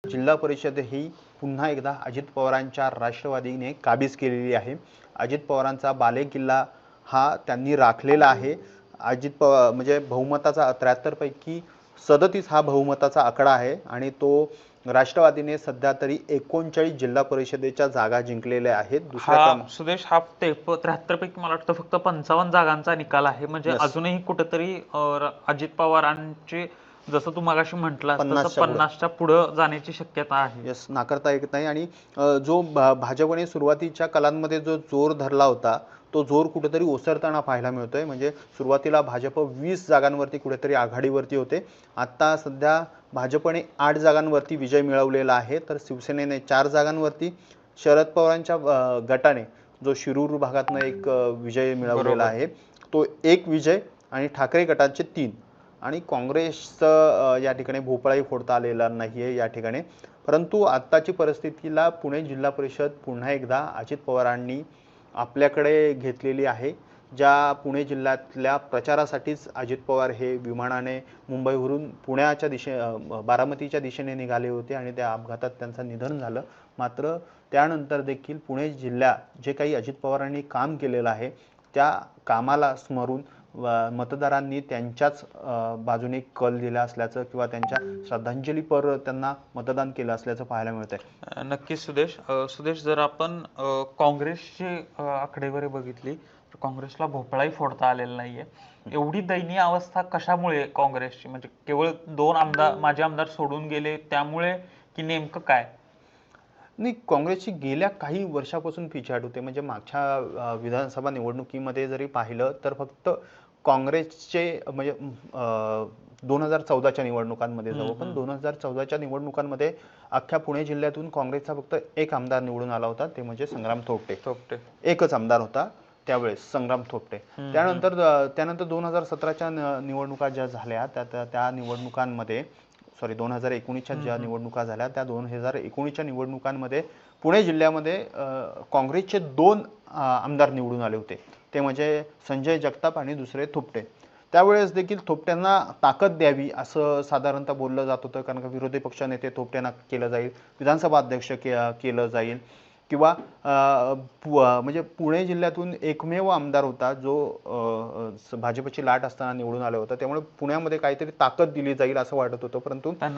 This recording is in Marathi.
जिल्हा परिषद ही पुन्हा एकदा अजित पवारांच्या राष्ट्रवादीने काबीज केलेली आहे। अजित पवारांचा बालेकिल्ला हा त्यांनी राखलेला आहे। अजित पवार म्हणजे बहुमताचा 73 पैकी 37 हा बहुमताचा आकडा आहे आणि तो राष्ट्रवादीने सध्या तरी 39 जिल्हा परिषदेच्या जागा जिंकलेल्या आहेत। सुदेश, हा 73 पैकी मला वाटतं फक्त 55 जागांचा निकाल आहे। म्हणजे अजूनही कुठेतरी अजित पवारांचे जसं तू मगाशी म्हटलास तसं 50च्या पुढे जाण्याची शक्यता आहे। यस, नाकारता येत नाही। आणि जो भाजपने सुरुवातीच्या कालांमध्ये जो जोर धरला होता तो जोर कुठेतरी ओसरताना पाहायला मिळतोय। म्हणजे सुरुवातीला भाजप 20 जागांवरती कुठेतरी आघाडीवरती होते। आता सध्या भाजपने 8 जागांवरती विजय मिळवलेला आहे, तर शिवसेनेने 4 जागांवरती, शरद पवारांच्या गटाने जो शिरूर भागातनं एक विजय मिळवलेला आहे तो 1 विजय आणि ठाकरे गटाचे 3 आणि काँग्रेसचं या ठिकाणी भोपळाही फोडता आलेला नाहीये या ठिकाणी। परंतु आत्ताची परिस्थितीला पुणे जिल्हा परिषद पुन्हा एकदा अजित पवारांनी आपल्याकडे घेतलेली आहे। ज्या पुणे जिल्ह्यातल्या प्रचारासाठीच अजित पवार हे विमानाने मुंबईवरून पुण्याच्या बारामतीच्या दिशेने निघाले होते आणि त्या अपघातात त्यांचं निधन झालं। मात्र त्यानंतर देखील पुणे जिल्ह्यात जे काही अजित पवारांनी काम केलेलं आहे त्या कामाला स्मरून मतदारांनी त्यांच्याच बाजूने कल दिला असल्याचं किंवा त्यांच्या श्रद्धांजलीपर त्यांना मतदान केलं असल्याचं पाहायला मिळतंय। नक्कीच सुदेश, जर आपण काँग्रेसची आकडेवारी बघितली तर काँग्रेसला भोपळाही फोडता आलेला नाहीये। एवढी दयनीय अवस्था कशामुळे काँग्रेसची? म्हणजे केवळ 2 माजी आमदार सोडून गेले त्यामुळे की नेमकं काय? नाही, काँग्रेसची गेल्या काही वर्षापासून पिछाड होते। म्हणजे मागच्या विधानसभा निवडणुकीमध्ये जरी पाहिलं तर फक्त काँग्रेसचे म्हणजे 2014च्या निवडणुकांमध्ये जाऊ पण 2014च्या निवडणुकांमध्ये अख्ख्या पुणे जिल्ह्यातून काँग्रेसचा फक्त एक आमदार निवडून आला होता, ते म्हणजे संग्राम थोपटे। एकच आमदार होता त्यावेळेस, संग्राम थोपटे। त्यानंतर 2017च्या निवडणुका ज्या झाल्या त्या निवडणुकांमध्ये 2019च्या ज्या निवडणुका झाल्या त्या 2019च्या निवडणुकांमध्ये पुणे जिल्ह्यामध्ये काँग्रेसचे 2 आमदार निवडून आले होते, ते म्हणजे संजय जगताप आणि दुसरे थोपटे। त्यावेळेस देखील थोपट्यांना ताकद द्यावी असं साधारणतः बोललं जात होतं, कारण का विरोधी पक्षनेते थोपट्यांना केलं जाईल, विधानसभा अध्यक्ष केलं जाईल किंवा म्हणजे पुणे जिल्ह्यातून एकमेव आमदार होता जो भाजपची लाट असताना निवडून आला होता, त्यामुळे पुण्यामध्ये काहीतरी ताकद दिली जाईल असं वाटत होतं। परंतु